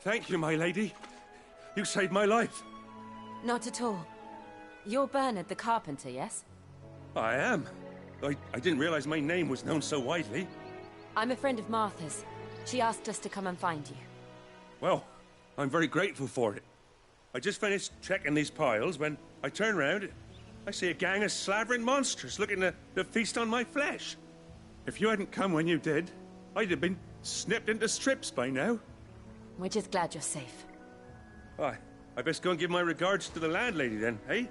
Thank you, my lady. You saved my life. Not at all. You're Bernard the carpenter, yes? I am. I didn't realize my name was known so widely. I'm a friend of Martha's. She asked us to come and find you. Well, I'm very grateful for it. I just finished checking these piles when I turn round. I see a gang of slavering monsters looking to feast on my flesh. If you hadn't come when you did, I'd have been snipped into strips by now. We're just glad you're safe. I best go and give my regards to the landlady then, eh?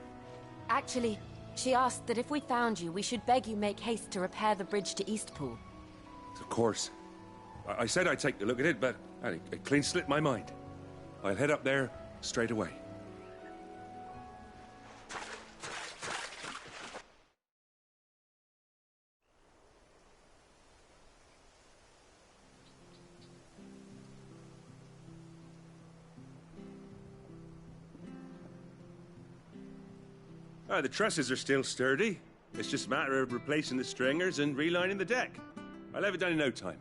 Actually, she asked that if we found you, we should beg you make haste to repair the bridge to Eastpool. Of course. I said I'd take a look at it, but it clean slipped my mind. I'll head up there straight away. The trusses are still sturdy. It's just a matter of replacing the stringers and relining the deck. I'll have it done in no time.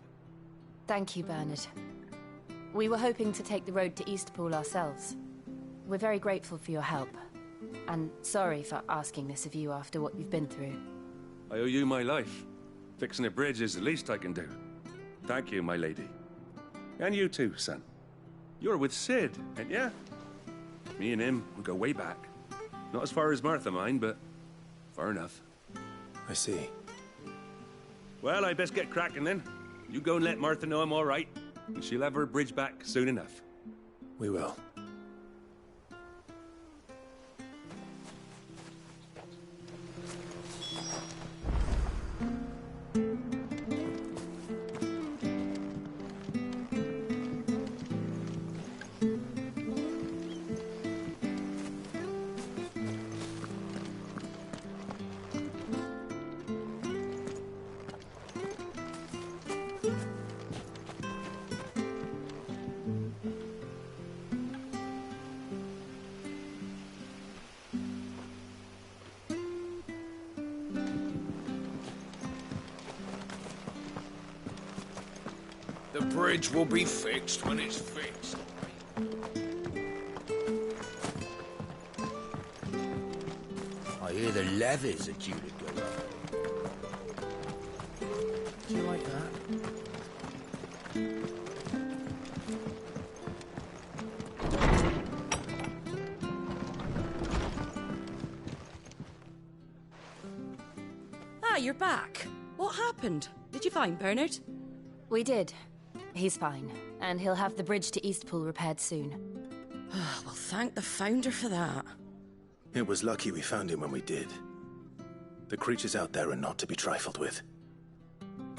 Thank you, Bernard. We were hoping to take the road to Eastpool ourselves. We're very grateful for your help. And sorry for asking this of you after what you've been through. I owe you my life. Fixing a bridge is the least I can do. Thank you, my lady. And you too, son. You're with Sid, ain't ya? Me and him, we go way back. Not as far as Martha, mind, but far enough. I see. Well, I best get cracking then. You go and let Martha know I'm all right, and she'll have her bridge back soon enough. We will. The bridge will be fixed when it's fixed. I hear the levies are due to go up. Do you like that? Ah, you're back. What happened? Did you find Bernard? We did. He's fine, and he'll have the bridge to Eastpool repaired soon. Well, thank the Founder for that. It was lucky we found him when we did. The creatures out there are not to be trifled with.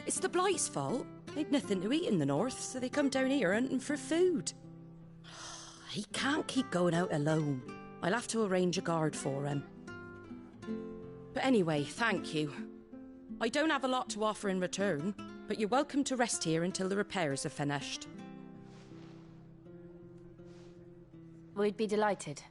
It's the Blight's fault. They'd nothing to eat in the north, so they come down here hunting for food. He can't keep going out alone. I'll have to arrange a guard for him. But anyway, thank you. I don't have a lot to offer in return, but you're welcome to rest here until the repairs are finished. We'd be delighted.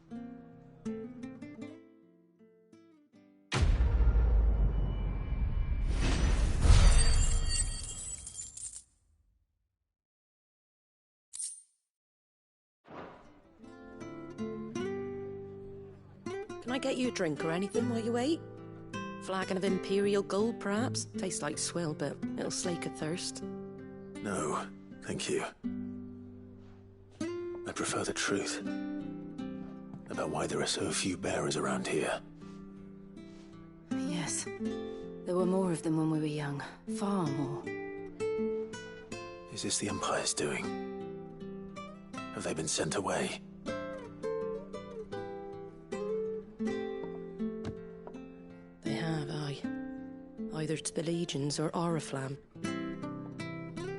Can I get you a drink or anything while you wait? Flagon of Imperial Gold, perhaps? Tastes like swill, but it'll slake a thirst. No, thank you. I prefer the truth about why there are so few bearers around here. Yes. There were more of them when we were young. Far more. Is this the Empire's doing? Have they been sent away? They have, aye. Either to the Legions or Oriflamme.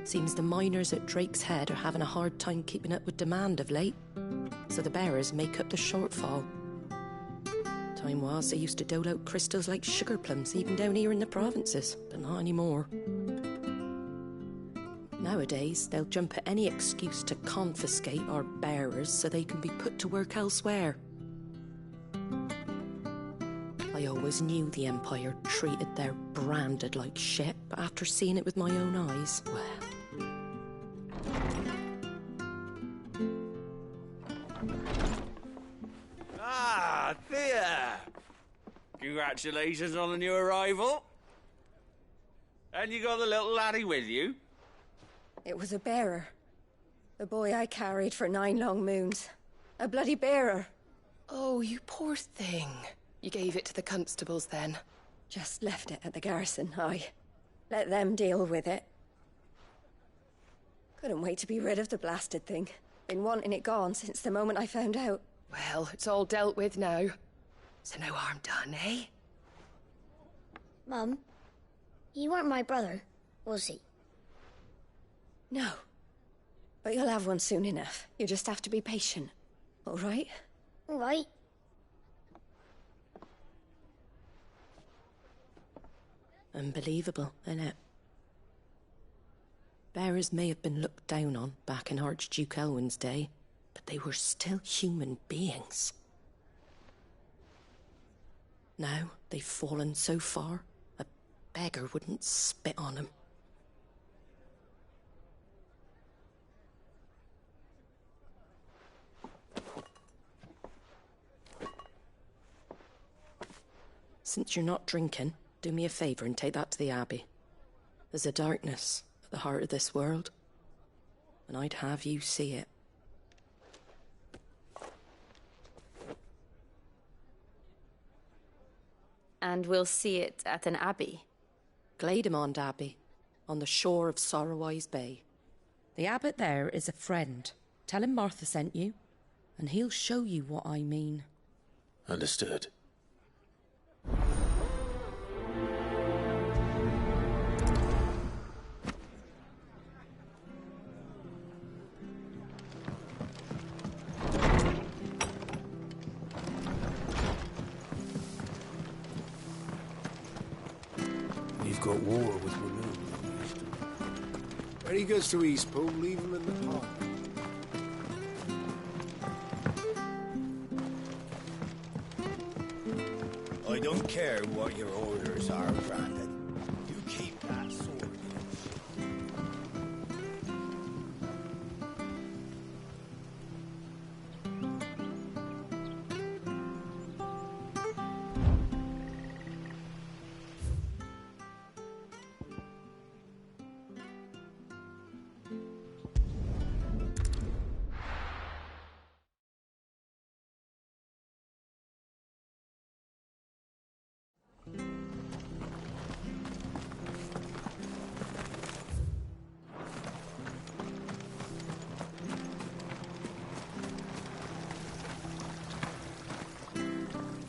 Seems the miners at Drake's Head are having a hard time keeping up with demand of late, so the bearers make up the shortfall. Time was they used to dole out crystals like sugar plums even down here in the provinces, but not anymore. Nowadays, they'll jump at any excuse to confiscate our bearers so they can be put to work elsewhere. I always knew the Empire treated their branded like shit, but after seeing it with my own eyes, well... Ah, Thea! Congratulations on the new arrival. And you got the little laddie with you? It was a bearer. The boy I carried for 9 long moons. A bloody bearer. Oh, you poor thing. You gave it to the constables then? Just left it at the garrison, aye. Let them deal with it. Couldn't wait to be rid of the blasted thing. Been wanting it gone since the moment I found out. Well, it's all dealt with now. So no harm done, eh? Mum, he weren't my brother, was he? No. But you'll have one soon enough. You just have to be patient. All right? All right. Unbelievable, innit? Bearers may have been looked down on back in Archduke Elwin's day, but they were still human beings. Now they've fallen so far, a beggar wouldn't spit on them. Since you're not drinking, do me a favour and take that to the Abbey. There's a darkness at the heart of this world, and I'd have you see it. And we'll see it at an abbey? Glademond Abbey, on the shore of Sorrowise Bay. The abbot there is a friend. Tell him Martha sent you, and he'll show you what I mean. Understood. We've got war with Renew. When he goes to Eastpool, leave him in the park. I don't care what your orders are, Brandon. You keep that sword in your sheath.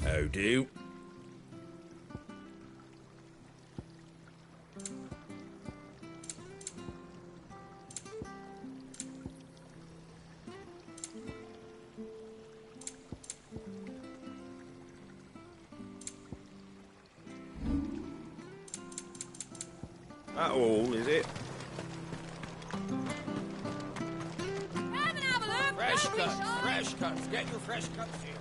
How do? That all, is it? Fresh cuts. Get your fresh cuts here.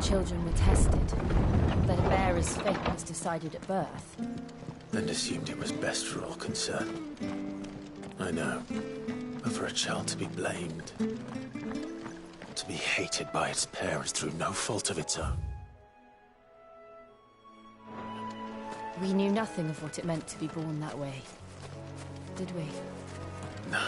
Children were tested, that a bearer's fate was decided at birth. And assumed it was best for all concerned. I know. But for a child to be blamed, to be hated by its parents through no fault of its own. We knew nothing of what it meant to be born that way, did we? No.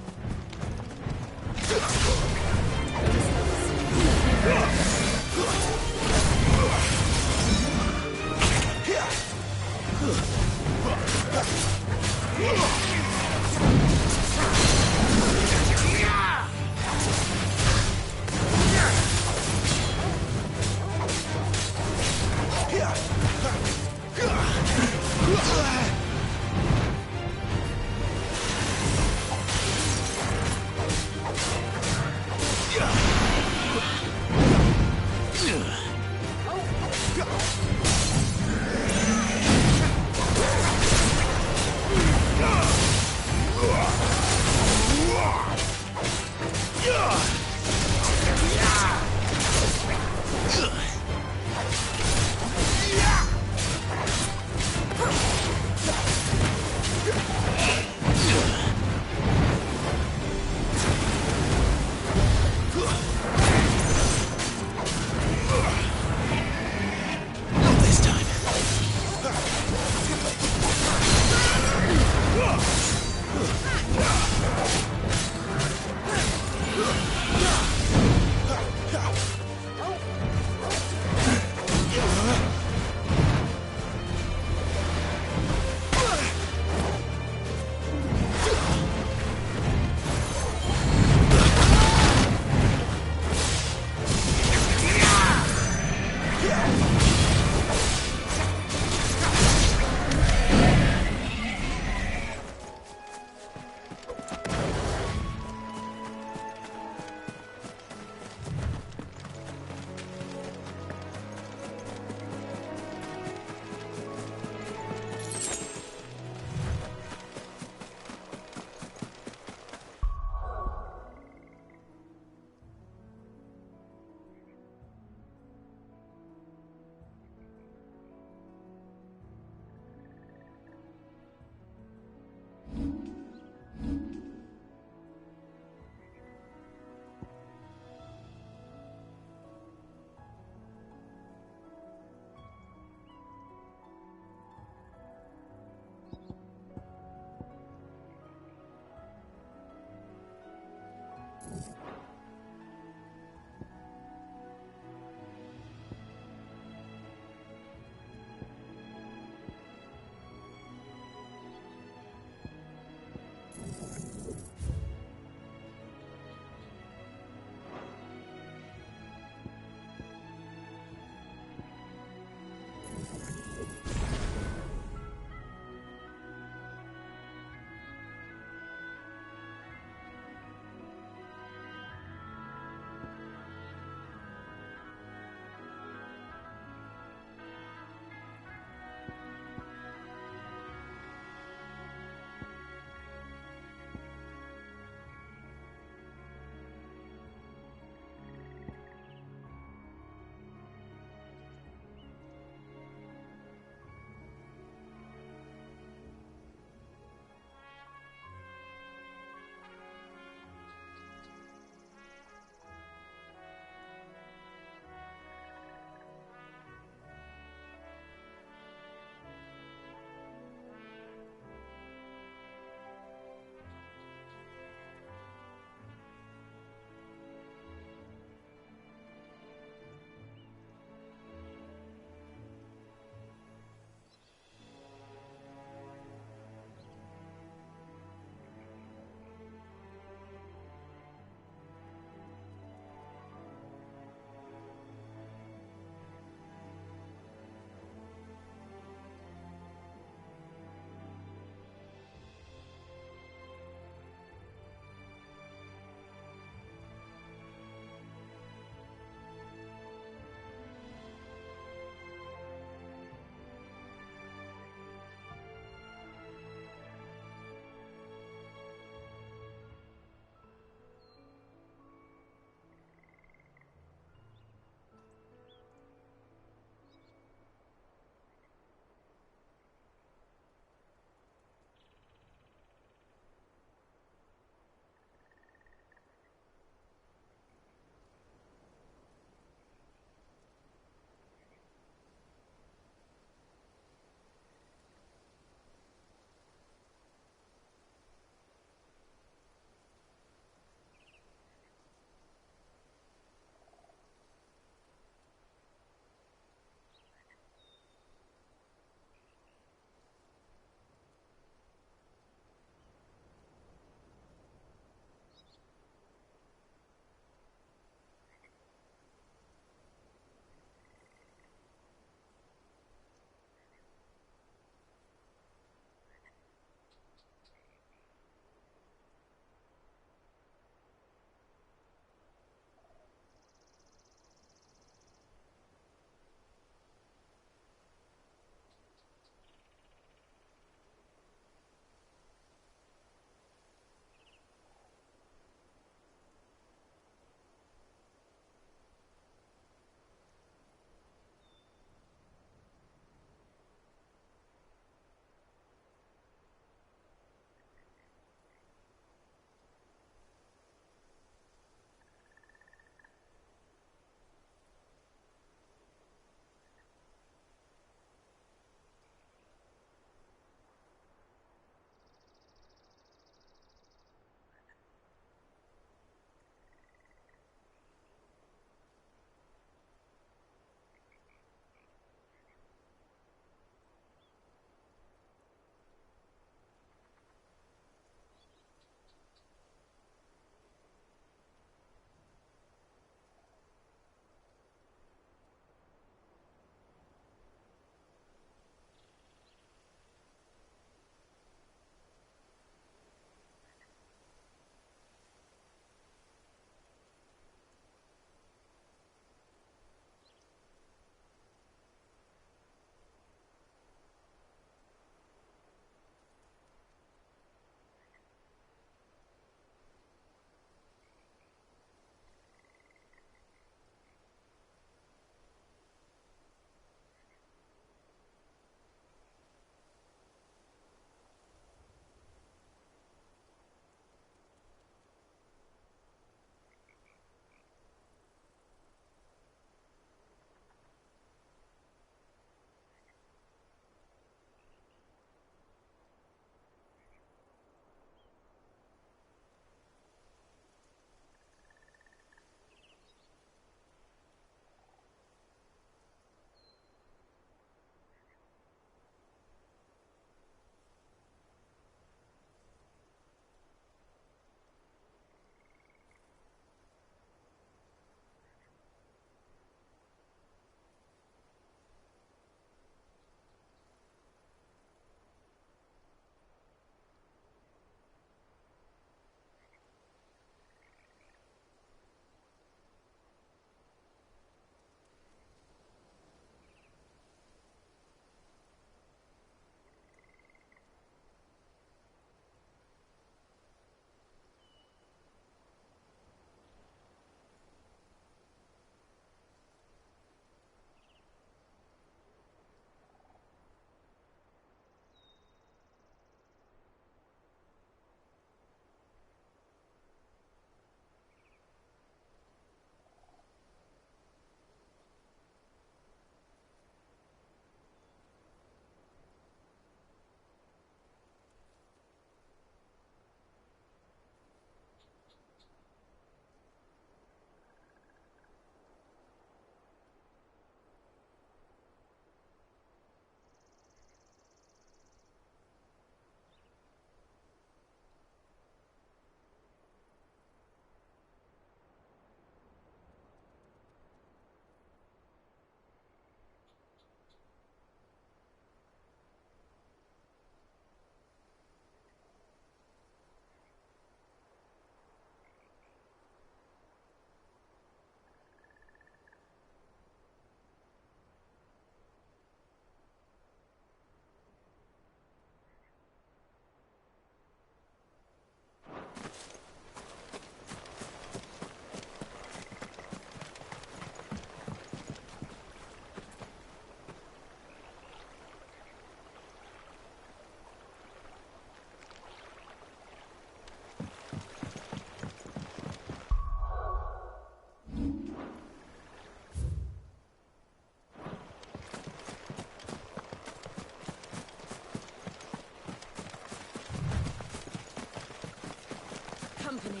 company.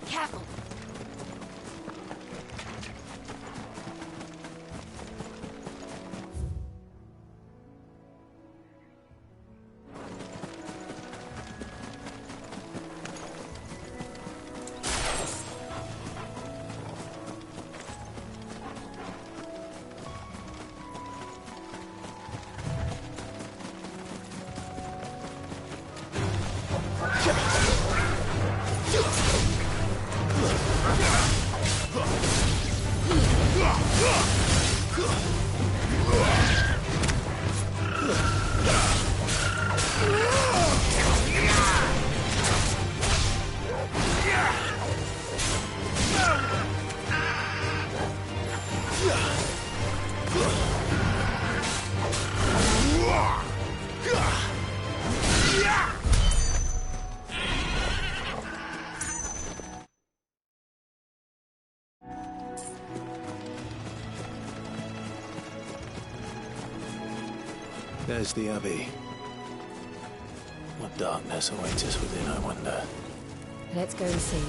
Careful. There's the Abbey. What darkness awaits us within, I wonder. Let's go and see.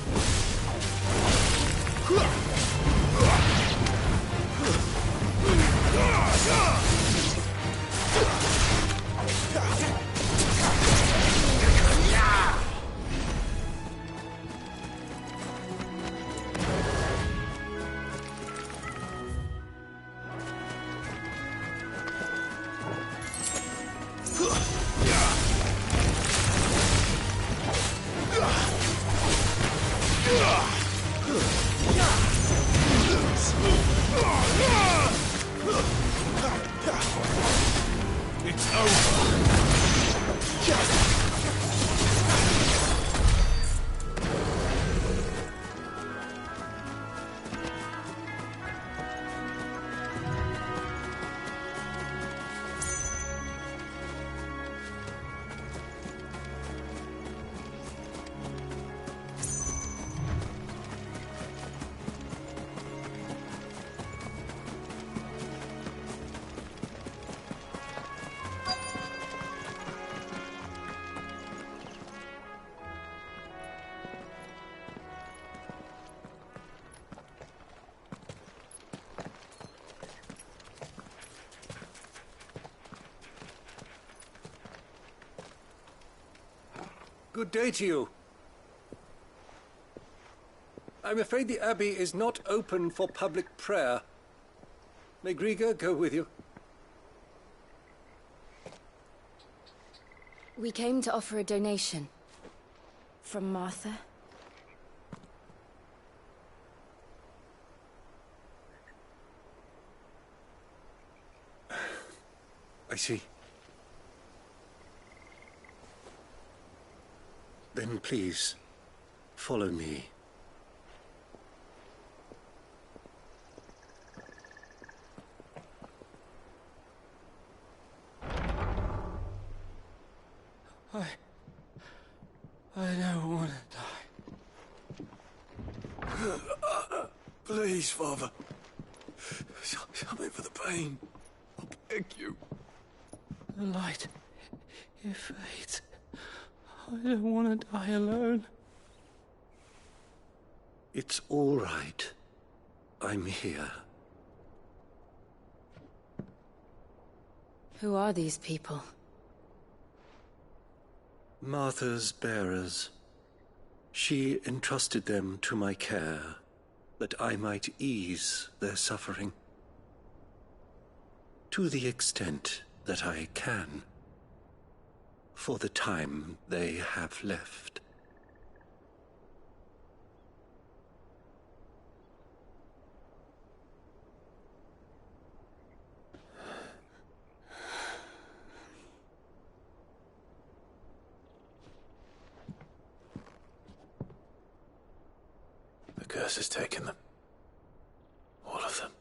It's over. Good day to you. I'm afraid the Abbey is not open for public prayer. May Griga go with you? We came to offer a donation. From Martha. I see. Then please, follow me. I don't want to die. Please, Father. Stop it for the pain. I beg you. The light, it fades. I don't want to die alone. It's all right. I'm here. Who are these people? Martha's bearers. She entrusted them to my care, that I might ease their suffering. To the extent that I can. For the time they have left. curse has taken them. All of them.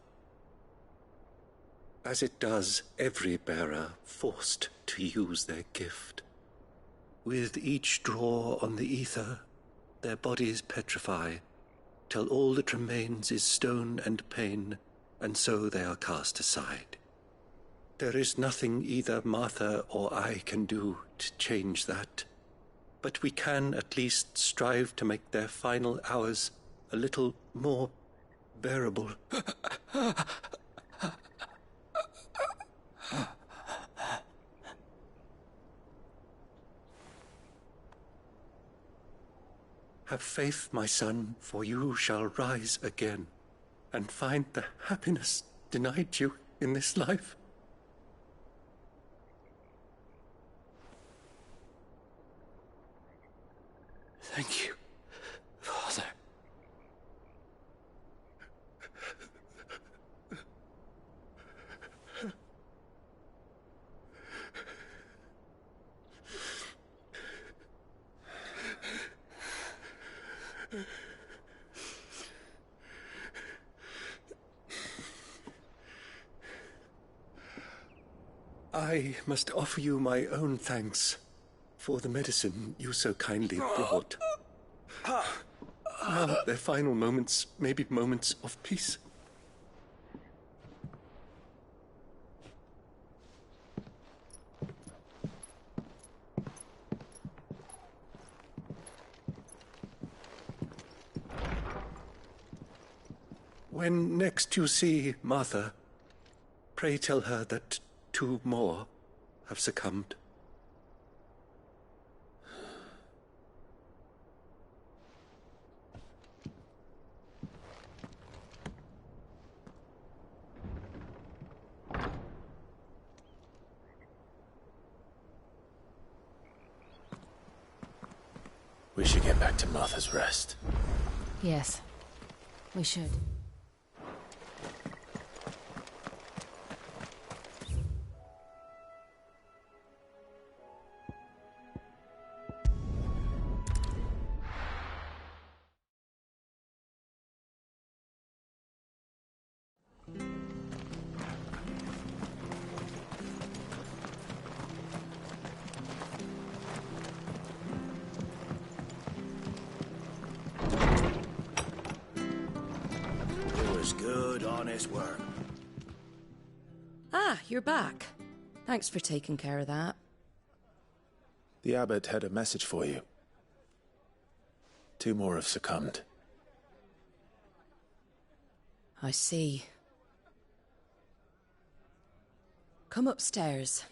As it does every bearer forced to use their gift. With each draw on the ether, their bodies petrify, till all that remains is stone and pain, and so they are cast aside. There is nothing either Martha or I can do to change that, but we can at least strive to make their final hours a little more bearable. Have faith, my son, for you shall rise again, and find the happiness denied you in this life. Thank you, Father. I must offer you my own thanks for the medicine you so kindly brought. Now their final moments may be moments of peace. When next you see Martha, pray tell her that 2 more have succumbed. We should get back to Martha's Rest. Yes, we should. Good, honest work. Ah, you're back. Thanks for taking care of that. The abbot had a message for you. 2 more have succumbed. I see. Come upstairs.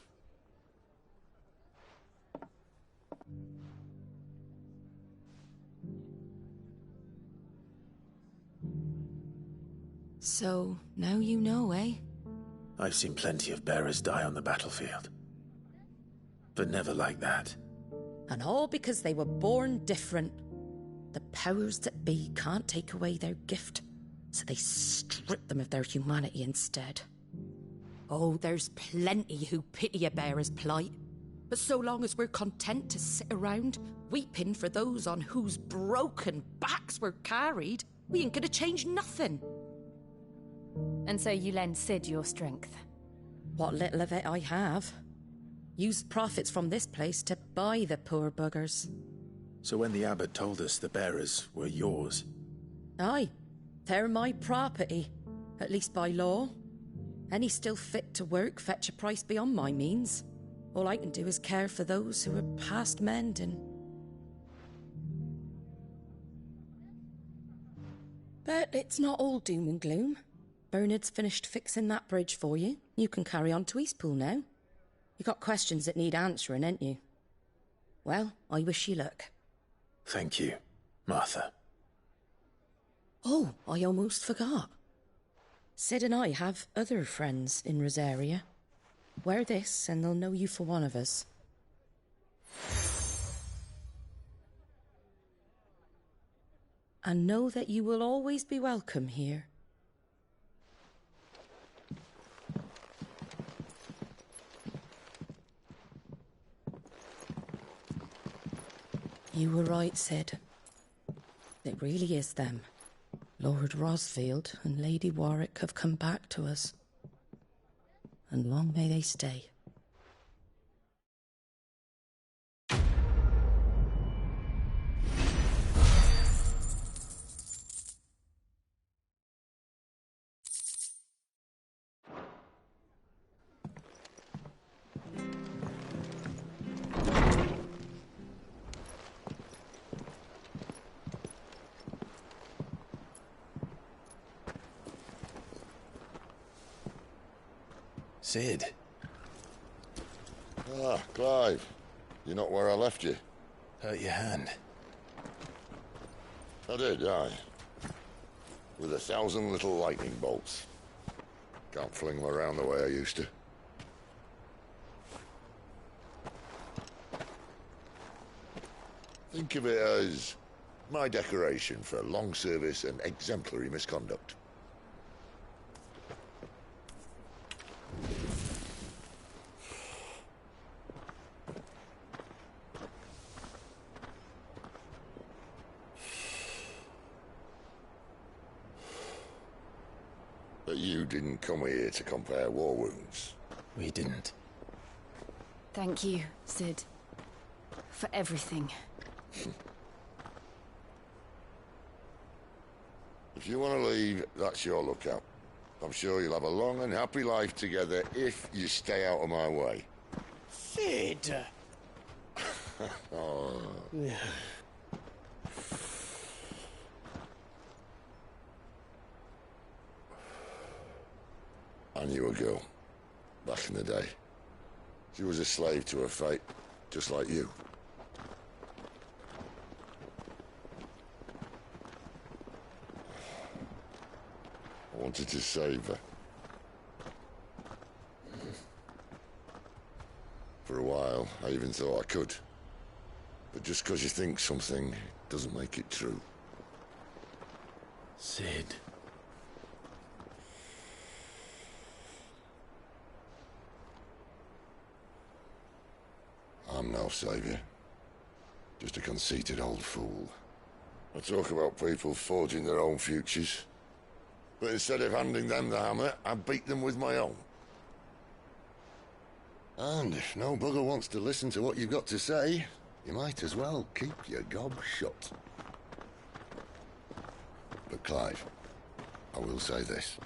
So, now you know, eh? I've seen plenty of bearers die on the battlefield. But never like that. And all because they were born different. The powers that be can't take away their gift, so they strip them of their humanity instead. Oh, there's plenty who pity a bearer's plight. But so long as we're content to sit around, weeping for those on whose broken backs we're carried, we ain't gonna change nothing. And so you lend Sid your strength? What little of it I have. Used profits from this place to buy the poor buggers. So when the abbot told us the bearers were yours... Aye, they're my property, at least by law. Any still fit to work fetch a price beyond my means. All I can do is care for those who are past mending. But it's not all doom and gloom. Bernard's finished fixing that bridge for you. You can carry on to Eastpool now. You got questions that need answering, ain't you? Well, I wish you luck. Thank you, Martha. Oh, I almost forgot. Sid and I have other friends in Rosaria. Wear this and they'll know you for one of us. And know that you will always be welcome here. You were right, Sid. It really is them. Lord Rosfield and Lady Warwick have come back to us. And long may they stay. Sid. Ah, Clive. You're not where I left you. Hurt your hand. I did, aye. With 1,000 little lightning bolts. Can't fling them around the way I used to. Think of it as my decoration for long service and exemplary misconduct. But you didn't come here to compare war wounds. We didn't. Thank you, Sid. For everything. If you want to leave, that's your lookout. I'm sure you'll have a long and happy life together if you stay out of my way. Sid! Oh. I knew a girl, back in the day. She was a slave to her fate, just like you. I wanted to save her. For a while, I even thought I could. But just because you think something doesn't make it true. Sid. I'm no savior. Just a conceited old fool. I talk about people forging their own futures. But instead of handing them the hammer, I beat them with my own. And if no bugger wants to listen to what you've got to say, you might as well keep your gob shut. But Clive, I will say this.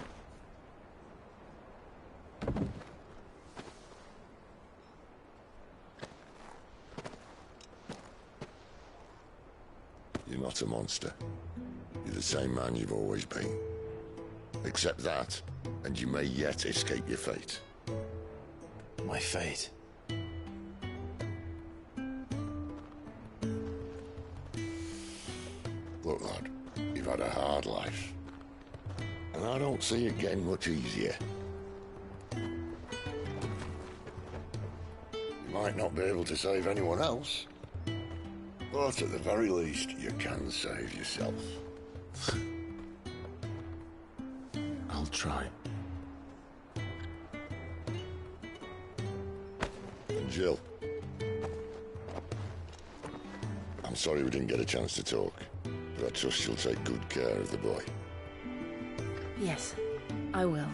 You're not a monster. You're the same man you've always been. Accept that, and you may yet escape your fate. My fate? Look, lad, you've had a hard life. And I don't see it getting much easier. You might not be able to save anyone else, but at the very least, you can save yourself. I'll try. And Jill. I'm sorry we didn't get a chance to talk, but I trust she'll take good care of the boy. Yes, I will.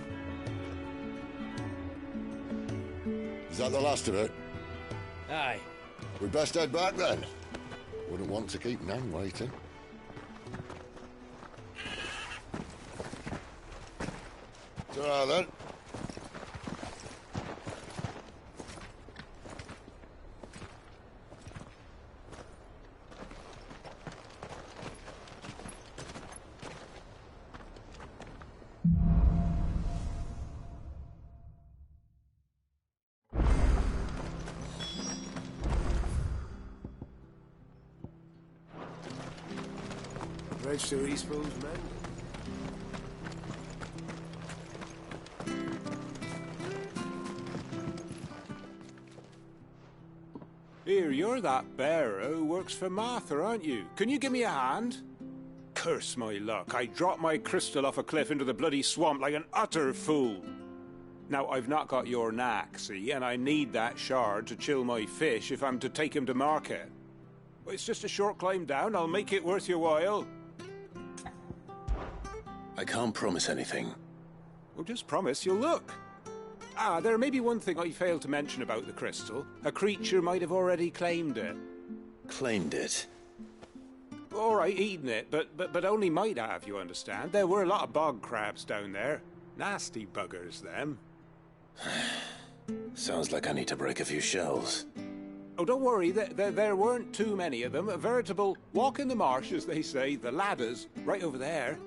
Is that the last of it? Aye. We'd best head back then. Wouldn't want to keep Nan waiting. Ta-ra then. Bridge to Eastpool's men. Here, you're that bearer who works for Martha, aren't you? Can you give me a hand? Curse my luck. I dropped my crystal off a cliff into the bloody swamp like an utter fool. Now, I've not got your knack, see, and I need that shard to chill my fish if I'm to take him to market. Well, it's just a short climb down. I'll make it worth your while. I can't promise anything. Well, just promise you'll look. Ah, there may be one thing I failed to mention about the crystal. A creature might have already claimed it. Claimed it? All right, eaten it, but only might have, you understand. There were a lot of bog crabs down there. Nasty buggers, them. Sounds like I need to break a few shells. Oh, don't worry, there weren't too many of them. A veritable walk in the marsh, as they say, the ladders, right over there.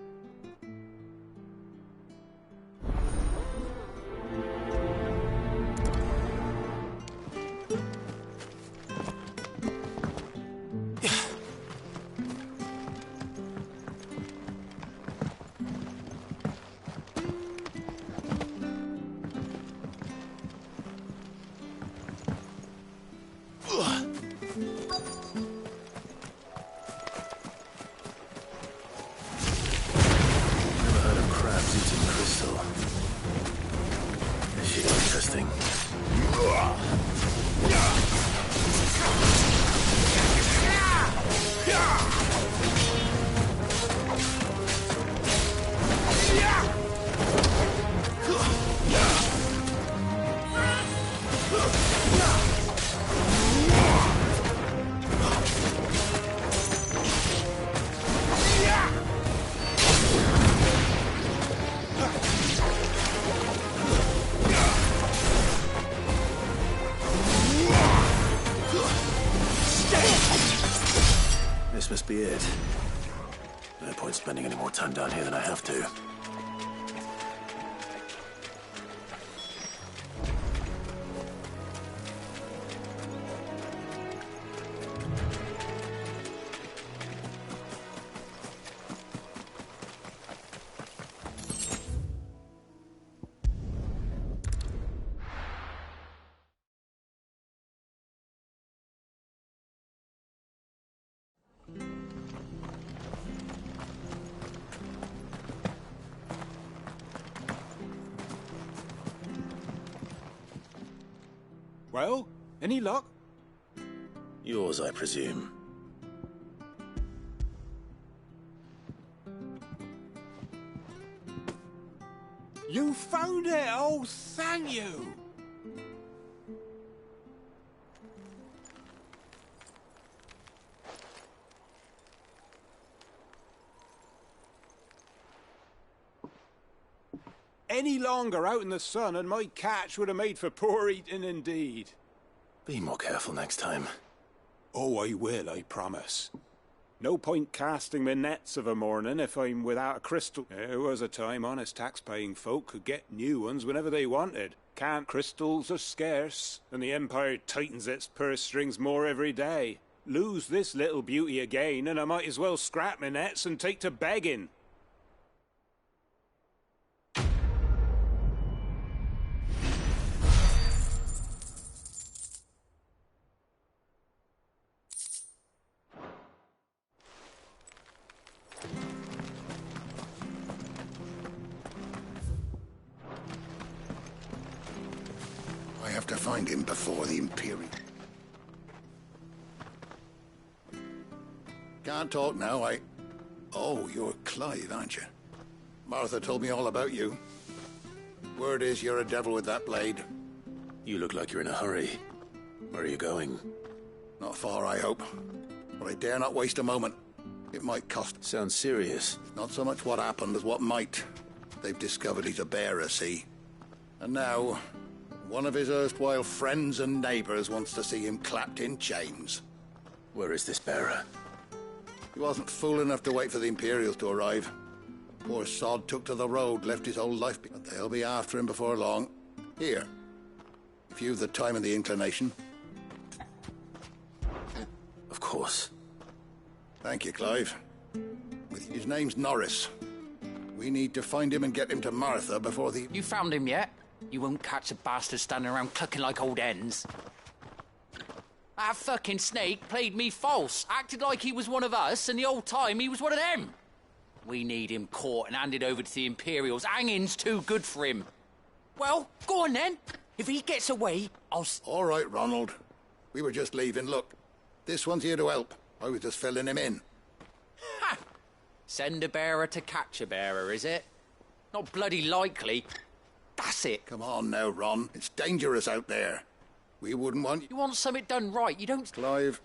This must be it. No point spending any more time down here than I have to. Well, any luck? Yours, I presume. You found it! Oh, thank you! Any longer out in the sun and my catch would have made for poor eating indeed. Be more careful next time. Oh, I will, I promise. No point casting my nets of a morning if I'm without a crystal. There was a time honest tax-paying folk could get new ones whenever they wanted. Can't crystals are scarce, and the Empire tightens its purse strings more every day. Lose this little beauty again, and I might as well scrap my nets and take to begging. I have to find him before the Imperial. Can't talk now, Oh, you're Clive, aren't you? Martha told me all about you. Word is you're a devil with that blade. You look like you're in a hurry. Where are you going? Not far, I hope. But I dare not waste a moment. It might cost. Sounds serious. Not so much what happened as what might. They've discovered he's a bearer, see? And now, one of his erstwhile friends and neighbors wants to see him clapped in chains. Where is this bearer? He wasn't fool enough to wait for the Imperials to arrive. Poor sod took to the road, left his whole life. But they'll be after him before long. Here, if you've the time and the inclination. Of course. Thank you, Clive. His name's Norris. We need to find him and get him to Martha before the... You found him yet? You won't catch a bastard standing around clucking like old hens. That fucking snake played me false, acted like he was one of us, and the whole time he was one of them. We need him caught and handed over to the Imperials. Hanging's too good for him. Well, go on then. If he gets away, I'll... All right, Ronald. We were just leaving. Look, this one's here to help. I was just filling him in. Ha! Send a bearer to catch a bearer, is it? Not bloody likely. That's it. Come on now, Ron. It's dangerous out there. We wouldn't want... You want something done right, you don't... Clive,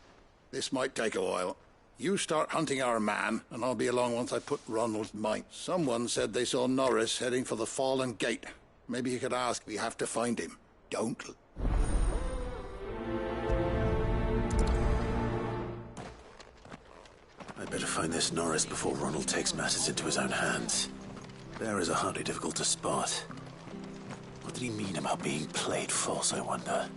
this might take a while. You start hunting our man, and I'll be along once I put Ronald's mine. Someone said they saw Norris heading for the Fallen Gate. Maybe you could ask. We have to find him. Don't... I'd better find this Norris before Ronald takes matters into his own hands. Bearers are hardly difficult to spot. What did he mean about being played false, I wonder?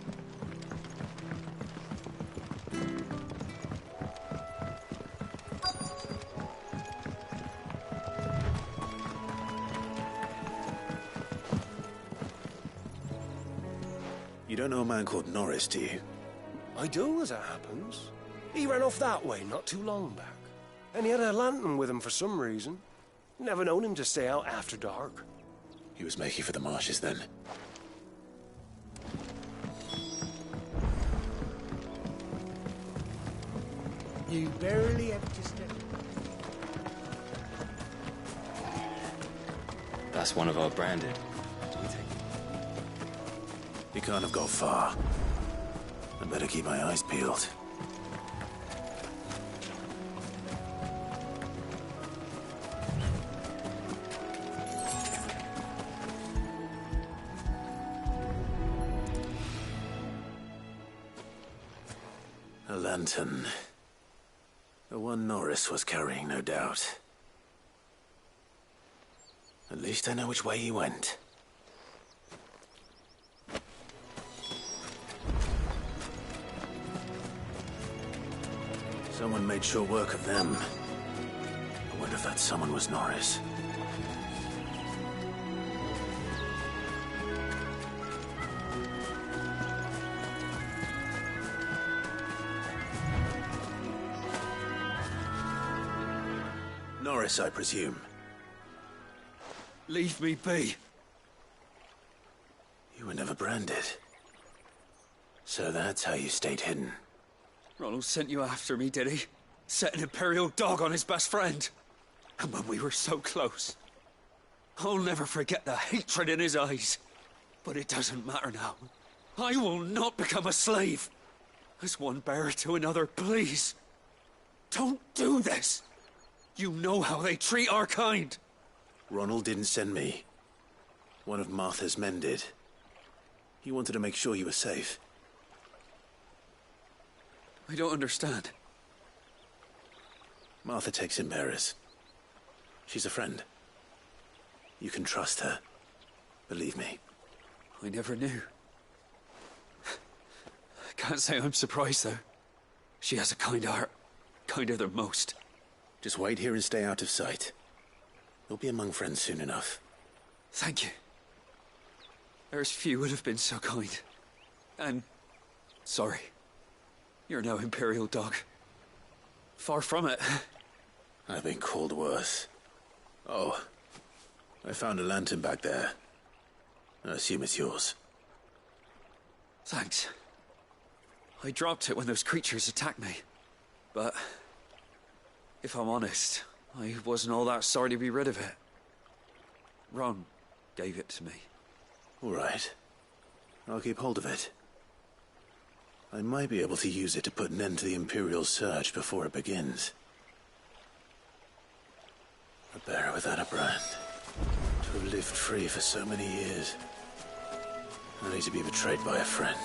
You don't know a man called Norris, do you? I do, as it happens. He ran off that way not too long back. And he had a lantern with him for some reason. Never known him to stay out after dark. He was making for the marshes then. You barely have to step. That's one of our branded. Do we take He can't have got far. I'd better keep my eyes peeled. A lantern. The one Norris was carrying, no doubt. At least I know which way he went. Someone made sure work of them. I wonder if that someone was Norris. Norris, I presume. Leave me be. You were never branded. So that's how you stayed hidden. Ronald sent you after me, did he? Set an Imperial dog on his best friend. And when we were so close. I'll never forget the hatred in his eyes. But it doesn't matter now. I will not become a slave. As one bearer to another, please. Don't do this. You know how they treat our kind. Ronald didn't send me. One of Martha's men did. He wanted to make sure you were safe. I don't understand. Martha takes in bearers. She's a friend. You can trust her. Believe me. I never knew. I can't say I'm surprised, though. She has a kind heart. Kinder than most. Just wait here and stay out of sight. You'll be among friends soon enough. Thank you. There's few would have been so kind. And... sorry. You're no Imperial dog. Far from it. I've been called worse. Oh. I found a lantern back there. I assume it's yours. Thanks. I dropped it when those creatures attacked me. But... if I'm honest, I wasn't all that sorry to be rid of it. Ron gave it to me. All right. I'll keep hold of it. I might be able to use it to put an end to the Imperial surge before it begins. A bearer without a brand. To have lived free for so many years. Only to be betrayed by a friend.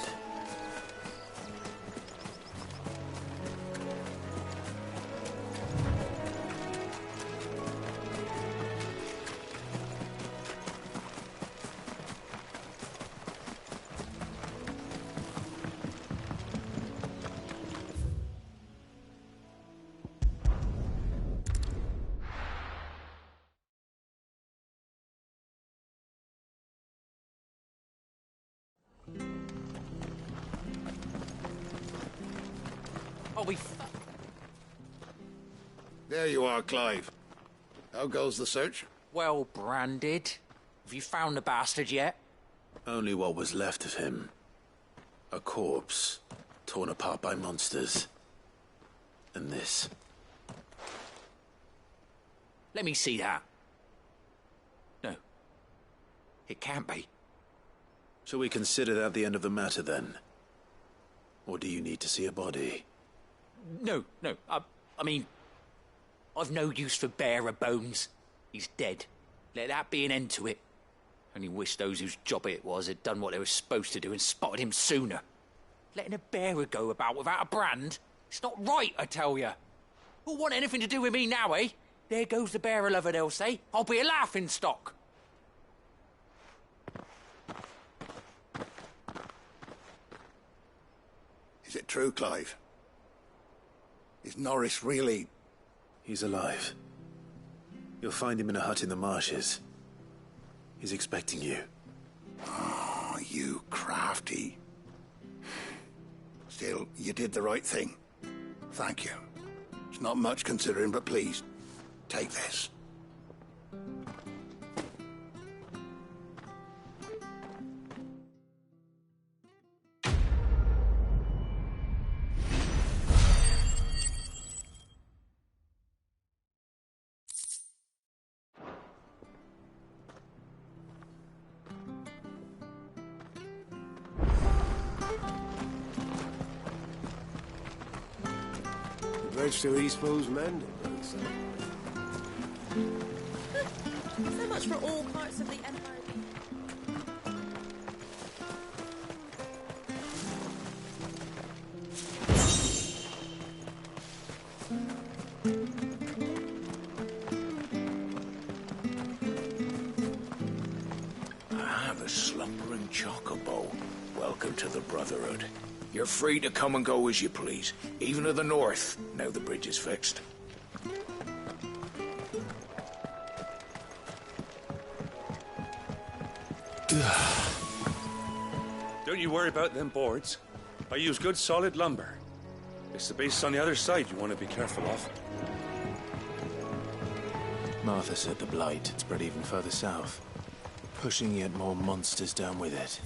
There you are, Clive. How goes the search? Well branded. Have you found the bastard yet? Only what was left of him. A corpse, torn apart by monsters. And this. Let me see that. No. It can't be. Shall we consider that the end of the matter, then? Or do you need to see a body? No. I mean, I've no use for bearer bones. He's dead. Let that be an end to it. Only wish those whose job it was had done what they were supposed to do and spotted him sooner. Letting a bearer go about without a brand? It's not right, I tell you. Who'll want anything to do with me now, eh? There goes the bearer lover, they'll say. I'll be a laughing stock. Is it true, Clive? Is Norris really... He's alive. You'll find him in a hut in the marshes. He's expecting you. Oh, you crafty. Still, you did the right thing. Thank you. It's not much considering, but please, take this. Bridge to Eastpool's mended, so much for all parts of the Empire. I have a slumbering chocobo. Welcome to the Brotherhood. You're free to come and go as you please, even to the north, now the bridge is fixed. Don't you worry about them boards. I use good solid lumber. It's the base on the other side you want to be careful of. Martha said the blight had spread even further south, pushing yet more monsters down with it.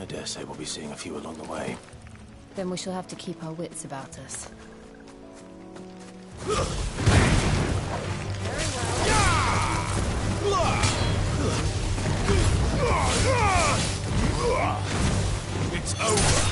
I dare say we'll be seeing a few along the way. Then we shall have to keep our wits about us. It's over.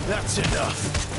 That's enough.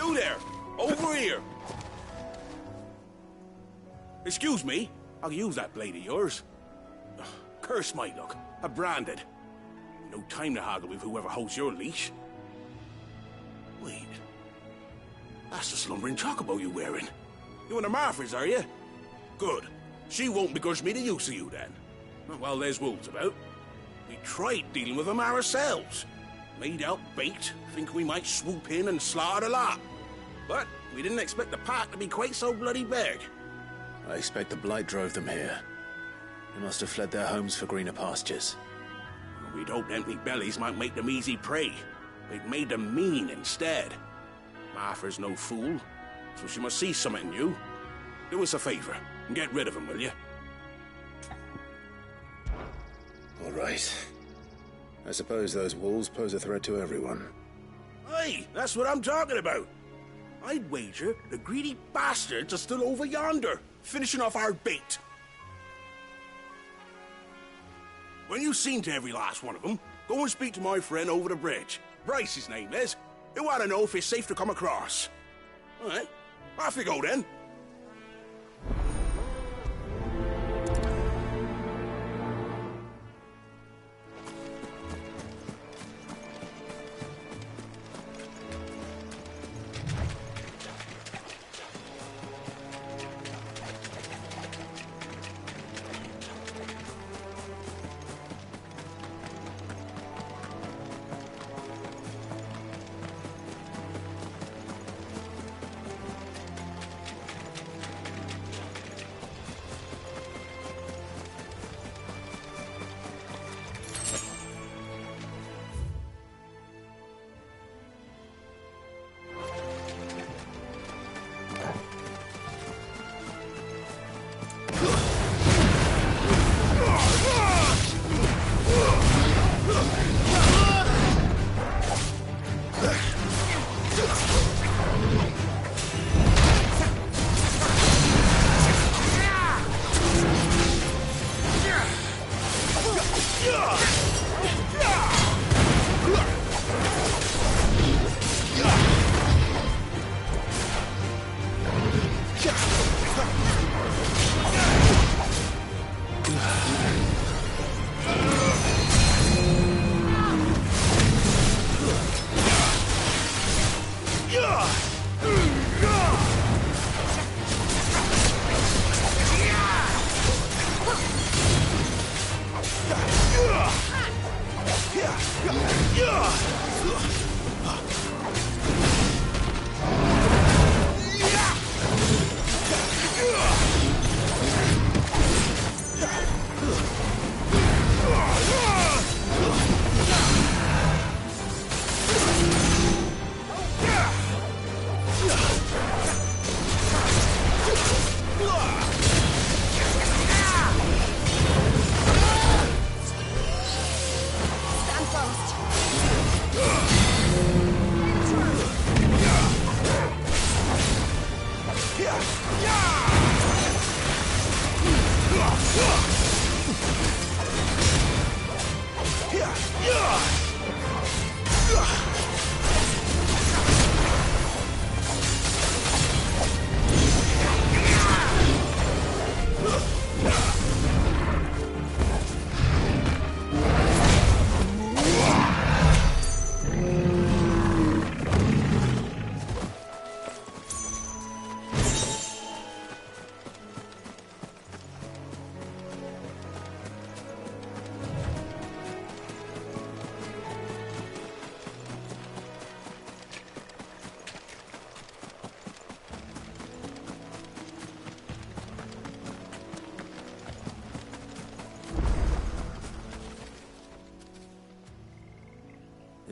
You there! Over here! Excuse me, I'll use that blade of yours. Ugh, curse my luck. I'm branded. No time to haggle with whoever holds your leash. Wait. That's the slumbering chocobo you're wearing. You and the Marfors, are you? Good. She won't begrudge me the use of you, then. Not while there's wolves about. We tried dealing with them ourselves. Made out bait, think we might swoop in and slaughter the lot. But we didn't expect the pack to be quite so bloody big. I expect the blight drove them here. They must have fled their homes for greener pastures. We'd hoped empty bellies might make them easy prey. They'd made them mean instead. Martha's no fool, so she must see something in you. Do us a favor and get rid of them, will you? All right. I suppose those wolves pose a threat to everyone. Hey, that's what I'm talking about. I'd wager the greedy bastards are still over yonder, finishing off our bait. When you've seen to every last one of them, go and speak to my friend over the bridge. Bryce, his name is. He'll want to know if it's safe to come across. All right, Off you go, then.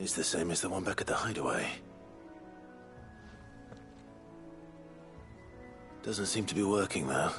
It's the same as the one back at the hideaway. Doesn't seem to be working, though.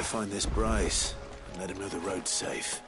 Find this Bryce and let him know the road's safe.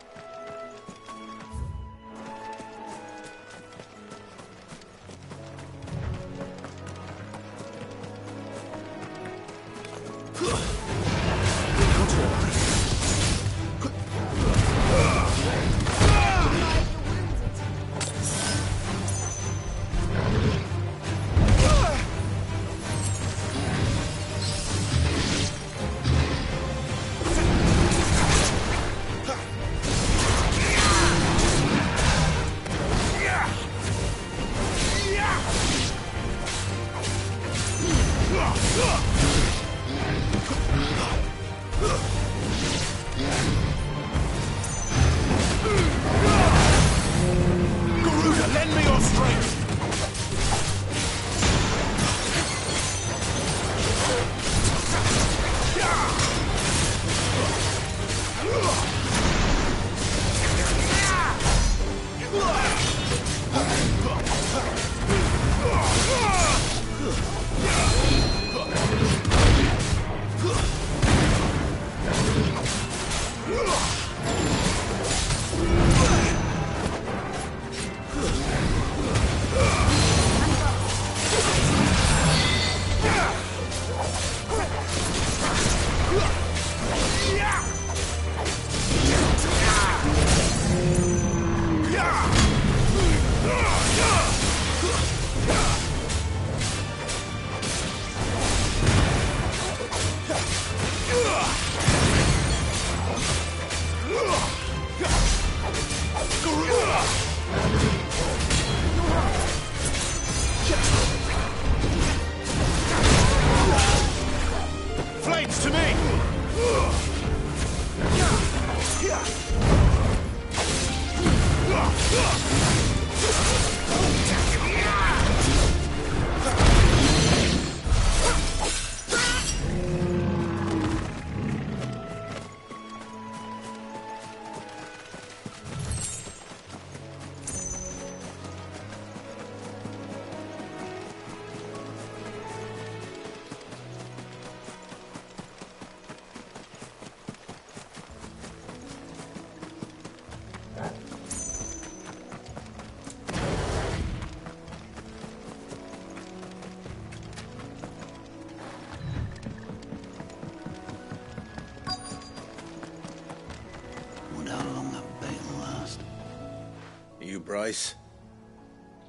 Bryce?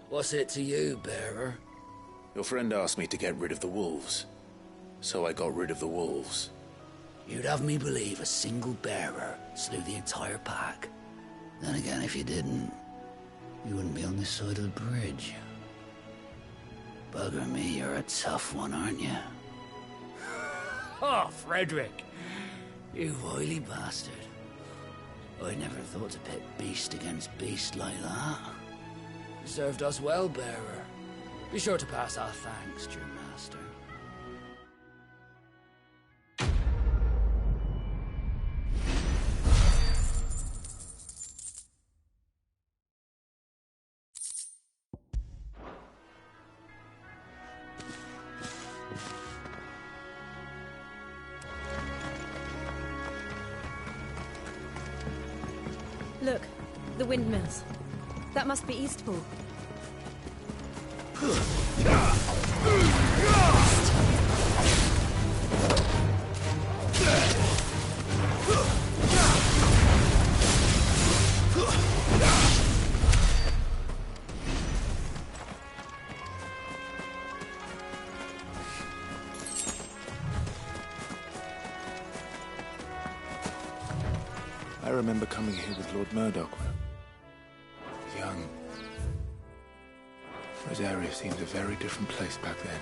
What's it to you, bearer? Your friend asked me to get rid of the wolves. So I got rid of the wolves. You'd have me believe a single bearer slew the entire pack. Then again, if you didn't, you wouldn't be on this side of the bridge. Bugger me, you're a tough one, aren't you? Oh, Frederick! You wily bastard. I never thought to pit beast against beast like that. You served us well, bearer. Be sure to pass our thanks to your master. Look, the windmills. That must be Eastpool. I remember coming here with Lord Murdoch when I was young. Rosaria seemed a very different place back then.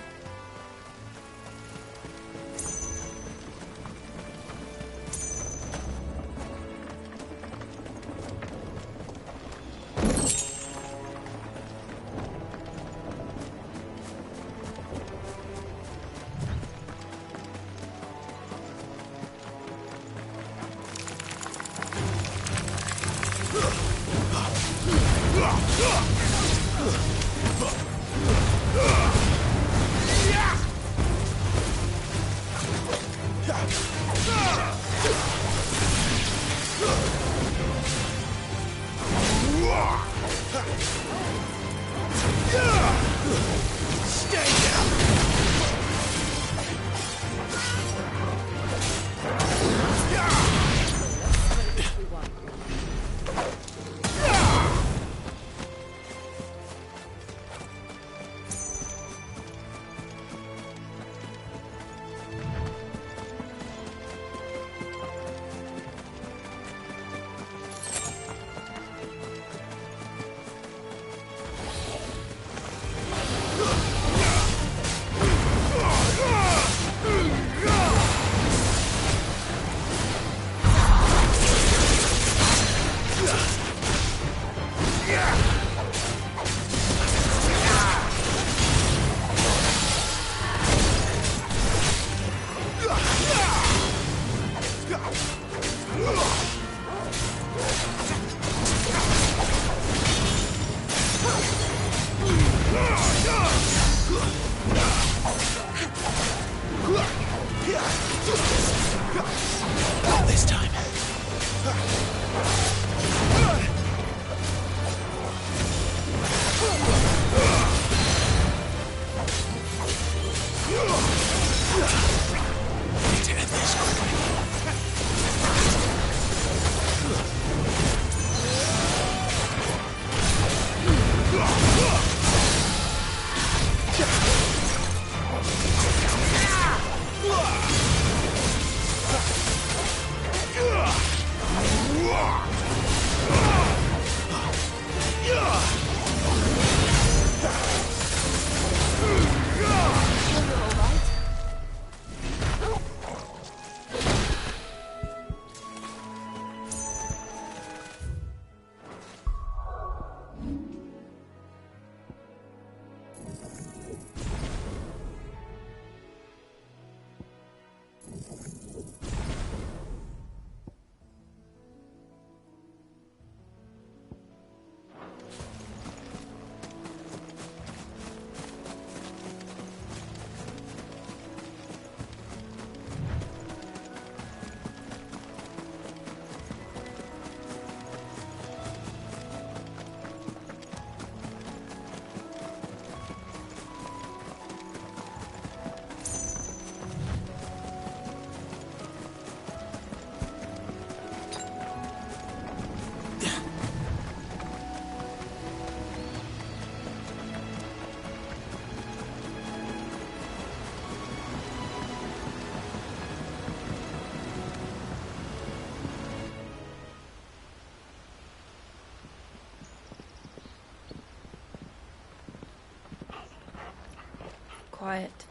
quiet,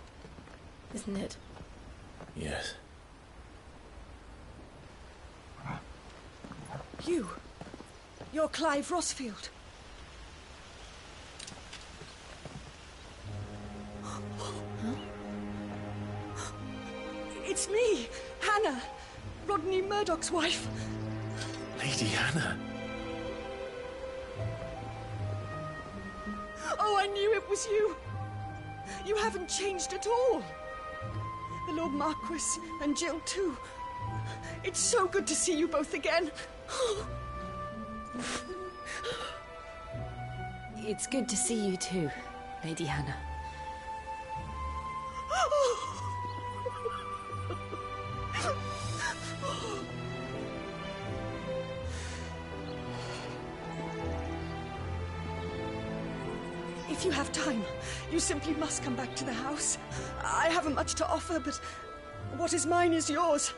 isn't it? Yes. You're Clive Rossfield. It's me, Hannah, Rodney Murdoch's wife. Lady Hannah. Oh, I knew it was you. You haven't changed at all. The Lord Marquis and Jill too. It's so good to see you both again. It's good to see you too, Lady Hannah. If you have time, you simply must come back to the house. I haven't much to offer, but what is mine is yours.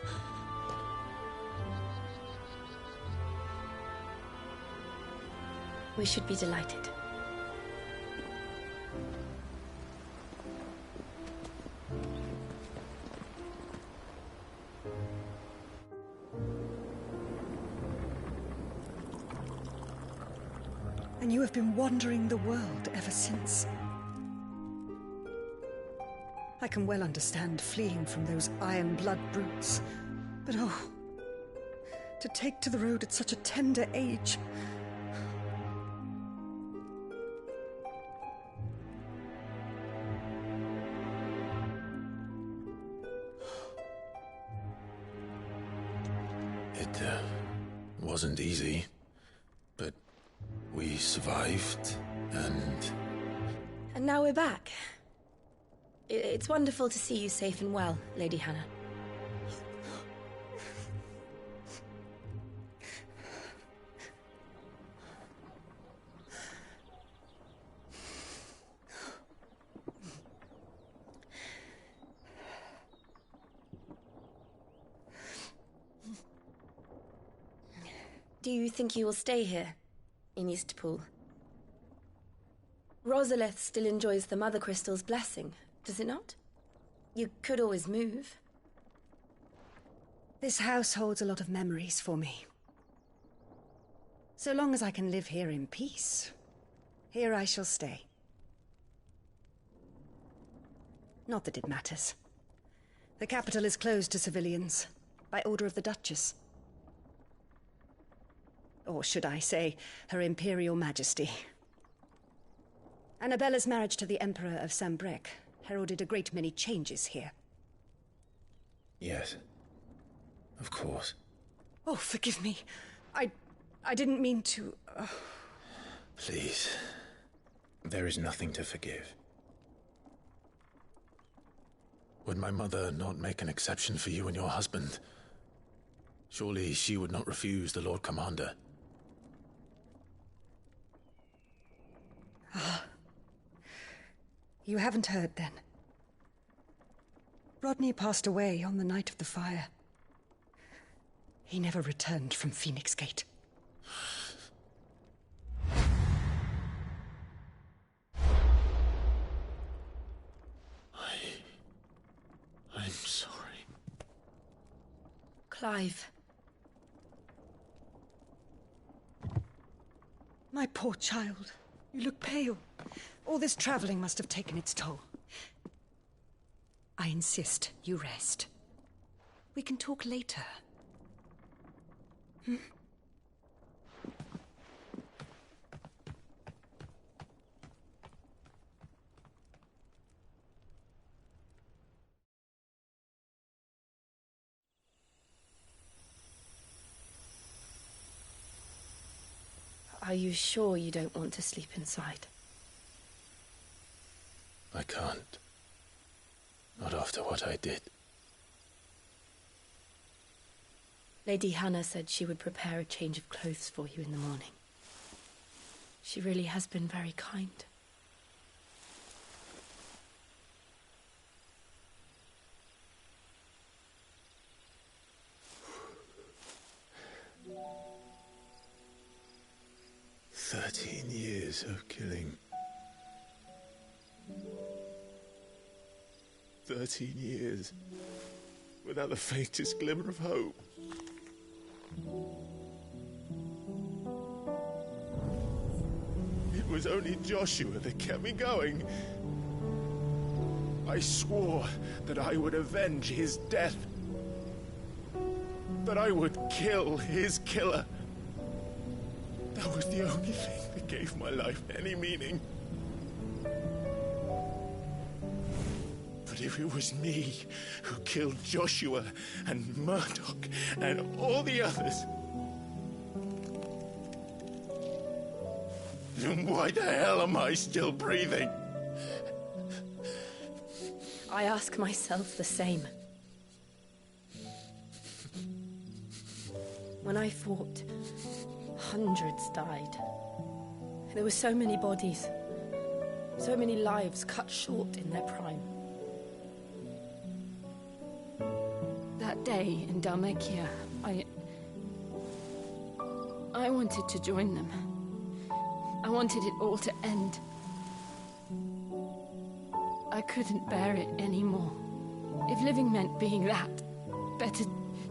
We should be delighted. And you have been wandering the world ever since. I can well understand fleeing from those iron blood brutes, but oh, to take to the road at such a tender age. It wasn't easy, but we survived, and now we're back. It's wonderful to see you safe and well, Lady Hannah. Do you think you will stay here, in Eastpool? Rosalith still enjoys the Mother Crystal's blessing, does it not? You could always move. This house holds a lot of memories for me. So long as I can live here in peace, here I shall stay. Not that it matters. The capital is closed to civilians, by order of the Duchess. Or should I say, Her Imperial Majesty. Annabella's marriage to the Emperor of Sambrec heralded a great many changes here. yes, of course. Oh, forgive me. I didn't mean to... Please, there is nothing to forgive. Would my mother not make an exception for you and your husband? Surely she would not refuse the Lord Commander. You haven't heard, then. Rodney passed away on the night of the fire. He never returned from Phoenix Gate. I'm sorry. Clive. My poor child. You look pale. All this traveling must have taken its toll. I insist you rest. We can talk later. Hmm? Are you sure you don't want to sleep inside? I can't. Not after what I did. Lady Hannah said she would prepare a change of clothes for you in the morning. She really has been very kind. "13 years of killing. 13 years, without the faintest glimmer of hope. It was only Joshua that kept me going. I swore that I would avenge his death. That I would kill his killer. That was the only thing that gave my life any meaning. But if it was me who killed Joshua and Murdoch and all the others, then why the hell am I still breathing? I ask myself the same. When I fought, hundreds died. There were so many bodies, so many lives cut short in their prime. That day in Dalmekia, I wanted to join them. I wanted it all to end. I couldn't bear it anymore. If living meant being that, better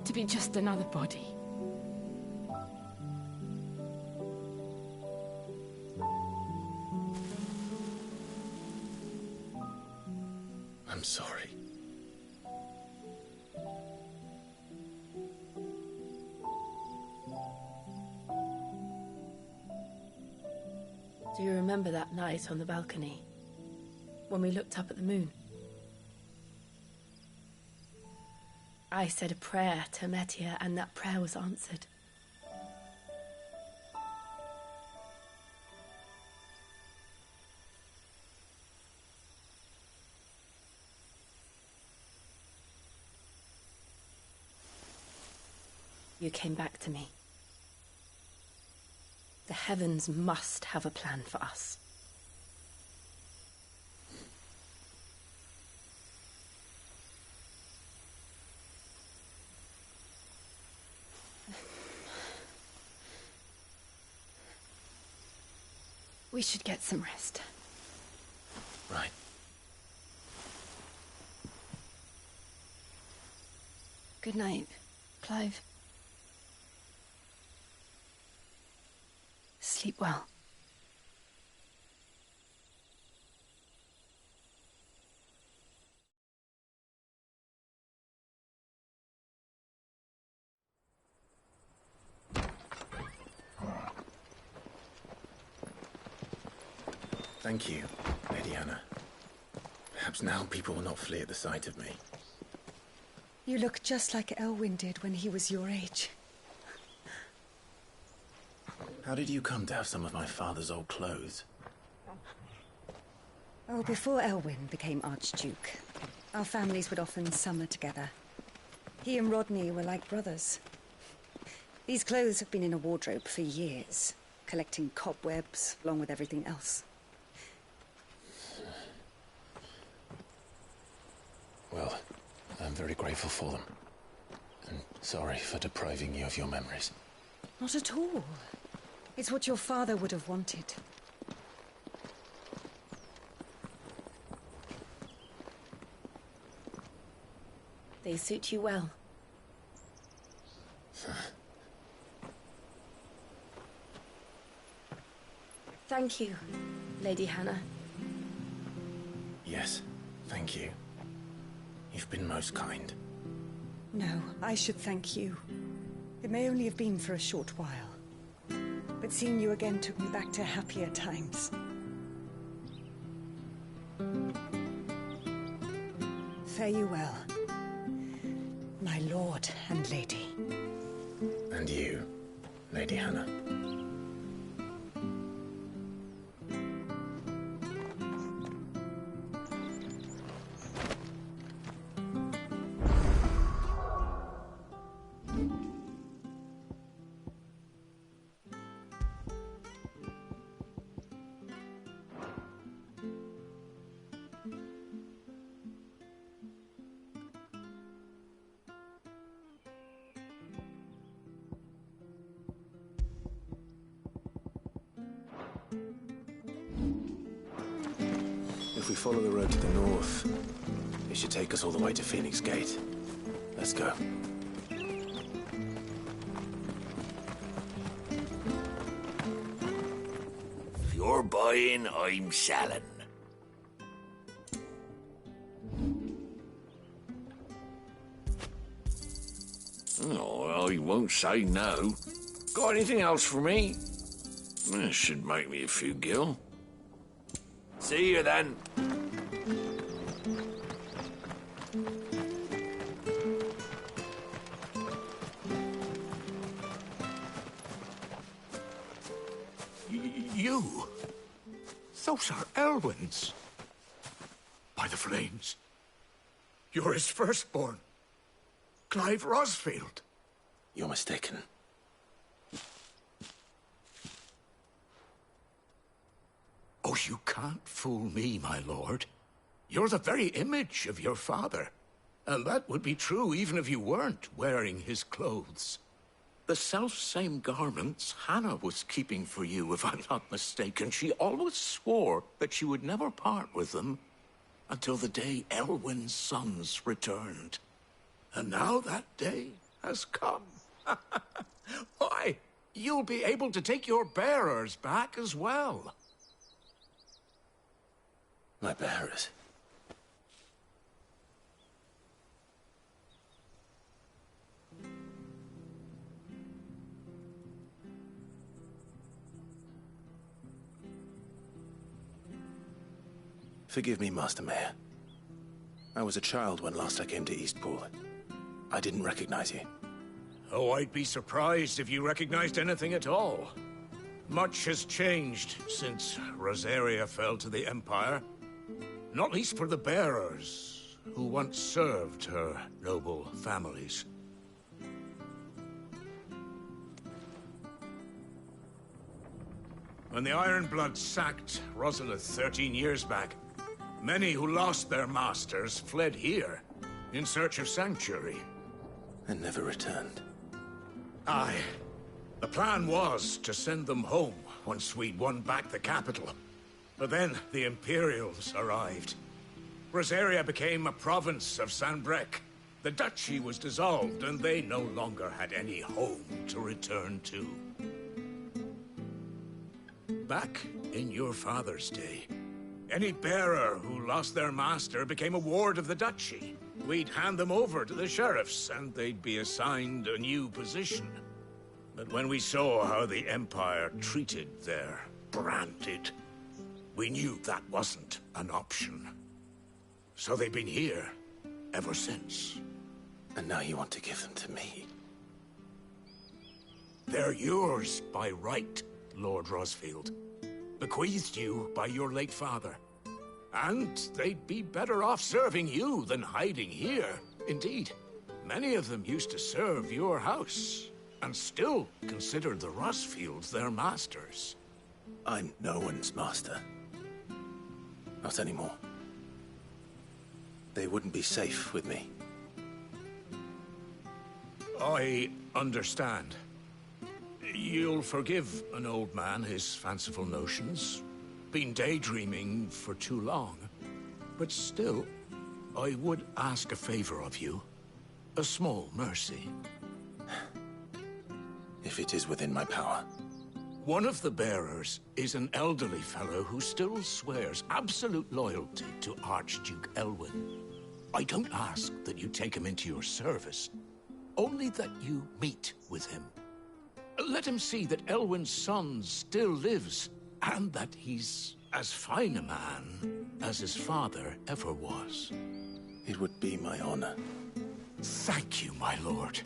to be just another body. I'm sorry. Do you remember that night on the balcony, when we looked up at the moon? I said a prayer to Metia, and that prayer was answered. You came back to me. The heavens must have a plan for us. We should get some rest. Right. Good night, Clive. Sleep well. Thank you, Lady Anna. Perhaps now people will not flee at the sight of me. You look just like Elwyn did when he was your age. How did you come to have some of my father's old clothes? Oh, before Elwyn became Archduke, our families would often summer together. He and Rodney were like brothers. These clothes have been in a wardrobe for years, collecting cobwebs along with everything else. Well, I'm very grateful for them. And sorry for depriving you of your memories. Not at all. It's what your father would have wanted. They suit you well. Thank you, Lady Hannah. Yes, thank you. You've been most kind. No, I should thank you. It may only have been for a short while, but seeing you again took me back to happier times. Fare you well, my lord and lady. And you, Lady Hannah. If we follow the road to the north, It should take us all the way to Phoenix Gate. Let's go. If you're buying, I'm selling. Oh, I won't say no. Got anything else for me? This should make me a few gil. See you then. You? Those are Elwyn's. By the flames. You're his firstborn. Clive Rosfield. You're mistaken. Oh, you can't fool me, my lord. You're the very image of your father. And that would be true even if you weren't wearing his clothes. The self-same garments Hannah was keeping for you, if I'm not mistaken. She always swore that she would never part with them until the day Elwyn's sons returned. And now that day has come. Why, you'll be able to take your bearers back as well. My bearers? Forgive me, Master Mayor. I was a child when last I came to Eastpool. I didn't recognize you. Oh, I'd be surprised if you recognized anything at all. Much has changed since Rosaria fell to the Empire. Not least for the bearers, who once served her noble families. When the Ironbloods sacked Rosalith 13 years back, many who lost their masters fled here in search of sanctuary. And never returned. Aye. The plan was to send them home once we'd won back the capital. But then the Imperials arrived. Rosaria became a province of Sanbreque. The duchy was dissolved, and they no longer had any home to return to. Back in your father's day, any bearer who lost their master became a ward of the duchy. We'd hand them over to the sheriffs, and they'd be assigned a new position. But when we saw how the Empire treated their branded, we knew that wasn't an option. So they've been here ever since. And now you want to give them to me? They're yours by right, Lord Rosfield. Bequeathed you by your late father. And they'd be better off serving you than hiding here. Indeed, many of them used to serve your house, and still considered the Rosfields their masters. I'm no one's master. Not anymore. They wouldn't be safe with me. I understand. You'll forgive an old man his fanciful notions. Been daydreaming for too long. But still, I would ask a favor of you. A small mercy. If it is within my power. One of the bearers is an elderly fellow who still swears absolute loyalty to Archduke Elwyn. I don't ask that you take him into your service, only that you meet with him. Let him see that Elwyn's son still lives, and that he's as fine a man as his father ever was. It would be my honor. Thank you, my lord.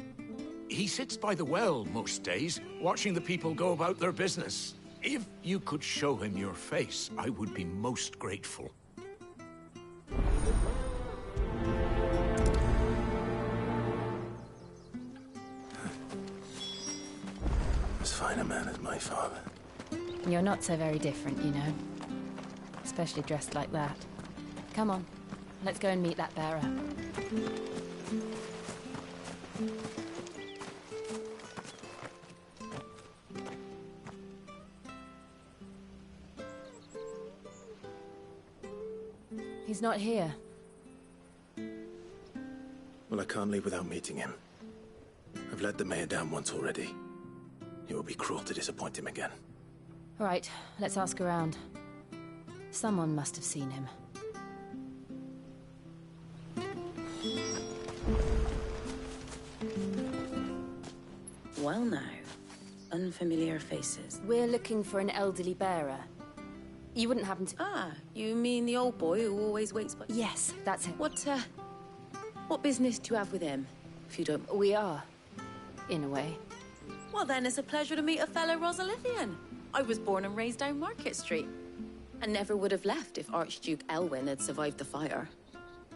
He sits by the well most days, watching the people go about their business. If you could show him your face, I would be most grateful. As fine a man as my father. You're not so very different, you know. Especially dressed like that. Come on, let's go and meet that bearer. He's not here. I can't leave without meeting him. I've let the mayor down once already. It will be cruel to disappoint him again. All right, let's ask around. Someone must have seen him. Well now, unfamiliar faces. We're looking for an elderly bearer. You wouldn't happen to... Ah, you mean the old boy who always waits by... Yes, that's him. What business do you have with him, if you don't... We are, in a way. Well then, it's a pleasure to meet a fellow Rosalithian. I was born and raised down Market Street. And never would have left if Archduke Elwyn had survived the fire.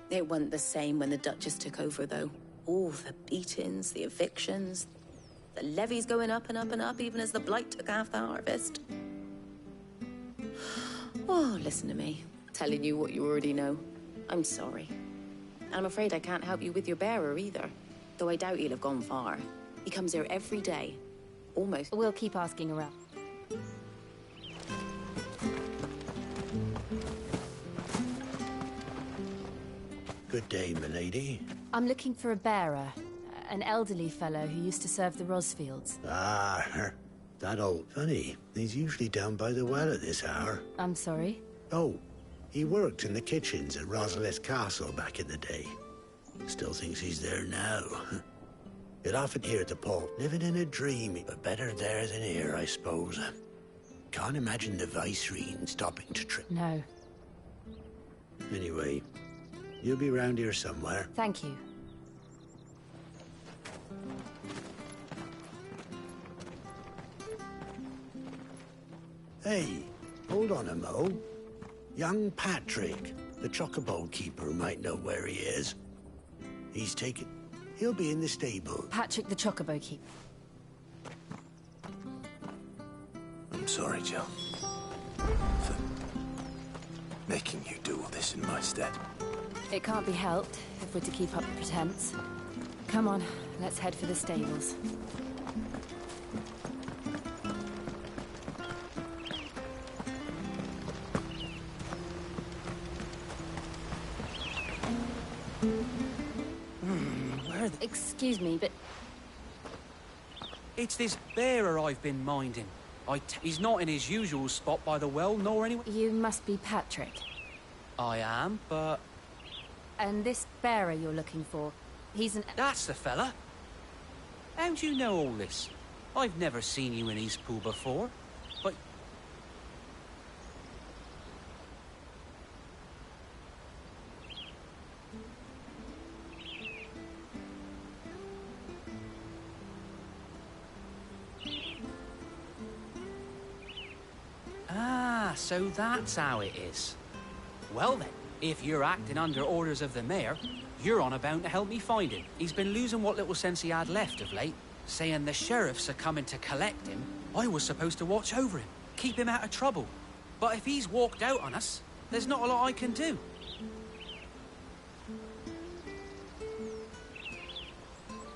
It wasn't the same when the Duchess took over, though. All the beatings, the evictions, the levies going up and up and up, even as the blight took half the harvest. Oh, listen to me, telling you what you already know. I'm sorry. I'm afraid I can't help you with your bearer either, though I doubt he'll have gone far. He comes here every day, almost. We'll keep asking around. Good day, milady. I'm looking for a bearer, an elderly fellow who used to serve the Rosfields. Ah, that old funny. He's usually down by the well at this hour. I'm sorry? Oh, he worked in the kitchens at Rosalith Castle back in the day. Still thinks he's there now. You'd often hear the Pope living in a dream, but better there than here, I suppose. Can't imagine the Vicereine stopping to trip. No. Anyway, you'll be round here somewhere. Thank you. Hey, hold on a mo. Young Patrick, the chocobo keeper, might know where he is. He'll be in the stable. Patrick the chocobo keeper. I'm sorry, Jill. For making you do all this in my stead. It can't be helped if we're to keep up the pretense. Come on, let's head for the stables. Excuse me, but... It's this bearer I've been minding. He's not in his usual spot by the well, nor anywhere... You must be Patrick. I am, but... And this bearer you're looking for, he's an... That's the fella. How do you know all this? I've never seen you in Eastpool before, but... Ah, so that's how it is. Well then, if you're acting under orders of the mayor, you're on about to help me find him. He's been losing what little sense he had left of late, saying the sheriffs are coming to collect him. I was supposed to watch over him, keep him out of trouble. But if he's walked out on us, there's not a lot I can do.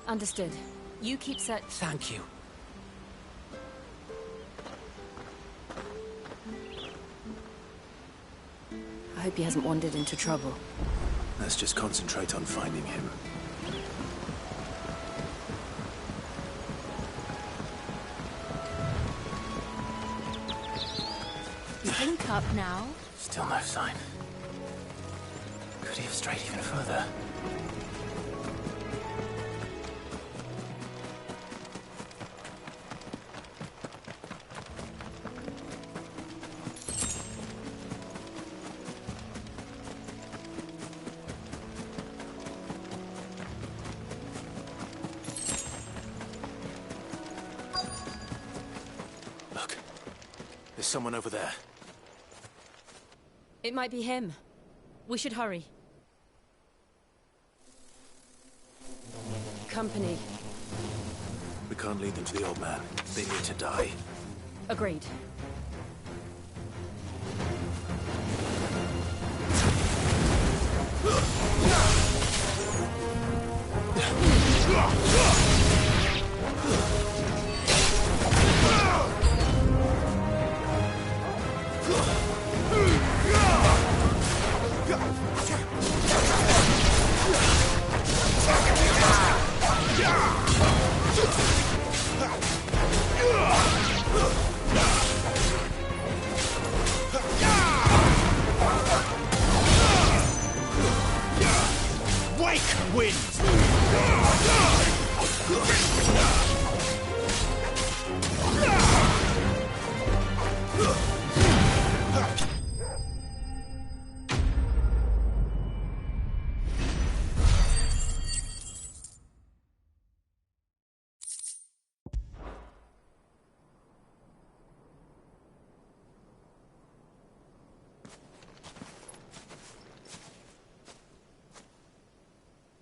Understood. You keep set... Thank you. I hope he hasn't wandered into trouble. Let's just concentrate on finding him. Link up now. Still no sign. Could he have strayed even further? Look, there's someone over there. It might be him. We should hurry. Company. We can't lead them to the old man. They need to die. Agreed. wins!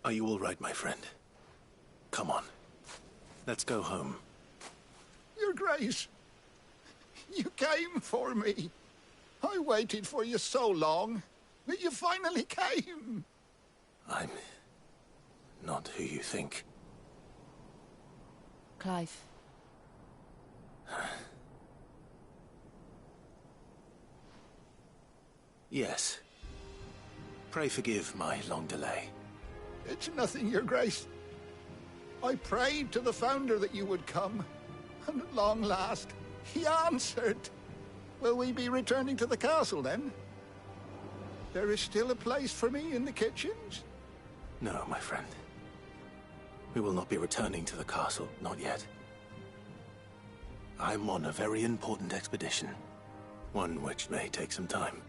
Are you all right, my friend? Come on. Let's go home. Your Grace, you came for me. I waited for you so long, but you finally came. I'm not who you think. Clive. Yes. Pray forgive my long delay. It's nothing, Your Grace. I prayed to the Founder that you would come, and at long last, he answered. Will we be returning to the castle, then? There is still a place for me in the kitchens? No, my friend. We will not be returning to the castle, not yet. I'm on a very important expedition, one which may take some time.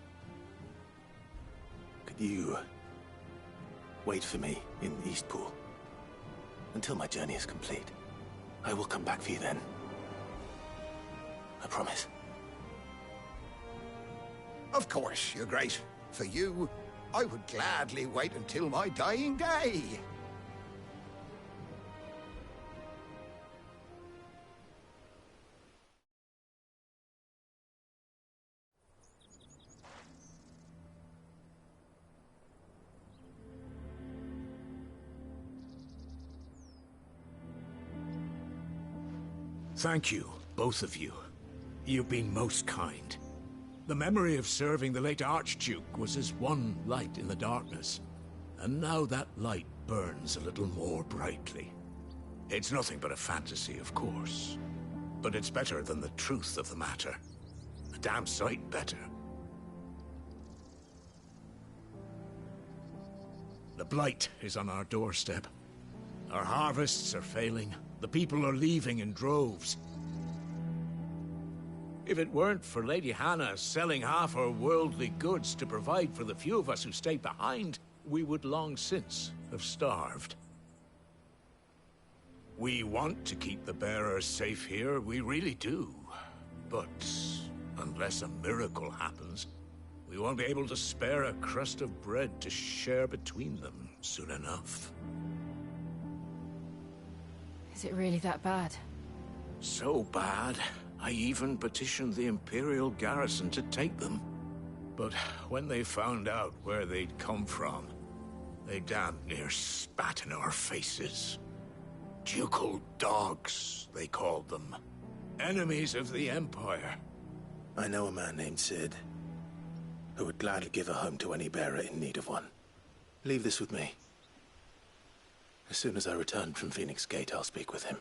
Could you wait for me in Eastpool until my journey is complete? I will come back for you then. I promise. Of course, Your Grace. For you, I would gladly wait until my dying day. Thank you, both of you. You've been most kind. The memory of serving the late Archduke was as one light in the darkness, and now that light burns a little more brightly. It's nothing but a fantasy, of course, but it's better than the truth of the matter. A damn sight better. The blight is on our doorstep. Our harvests are failing. The people are leaving in droves. If it weren't for Lady Hannah selling half her worldly goods to provide for the few of us who stayed behind, we would long since have starved. We want to keep the bearers safe here, we really do. But unless a miracle happens, we won't be able to spare a crust of bread to share between them soon enough. Is it really that bad? So bad, I even petitioned the Imperial garrison to take them. But when they found out where they'd come from, they damn near spat in our faces. Ducal dogs, they called them. Enemies of the Empire. I know a man named Sid, who would gladly give a home to any bearer in need of one. Leave this with me. As soon as I return from Phoenix Gate, I'll speak with him.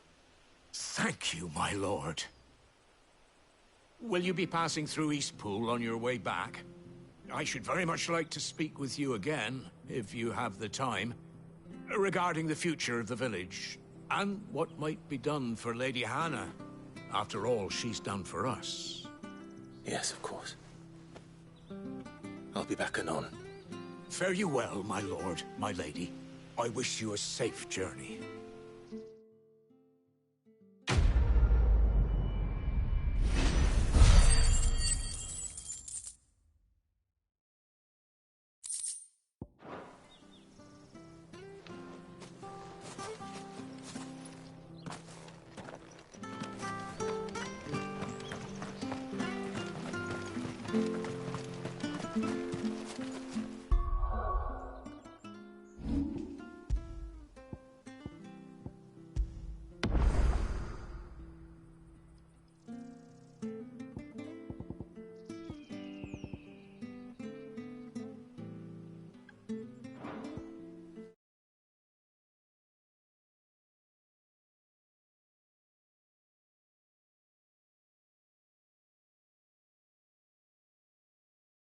Thank you, my lord. Will you be passing through Eastpool on your way back? I should very much like to speak with you again, if you have the time, regarding the future of the village, and what might be done for Lady Hannah. After all she's done for us. Yes, of course. I'll be back anon. Fare you well, my lord, my lady. I wish you a safe journey.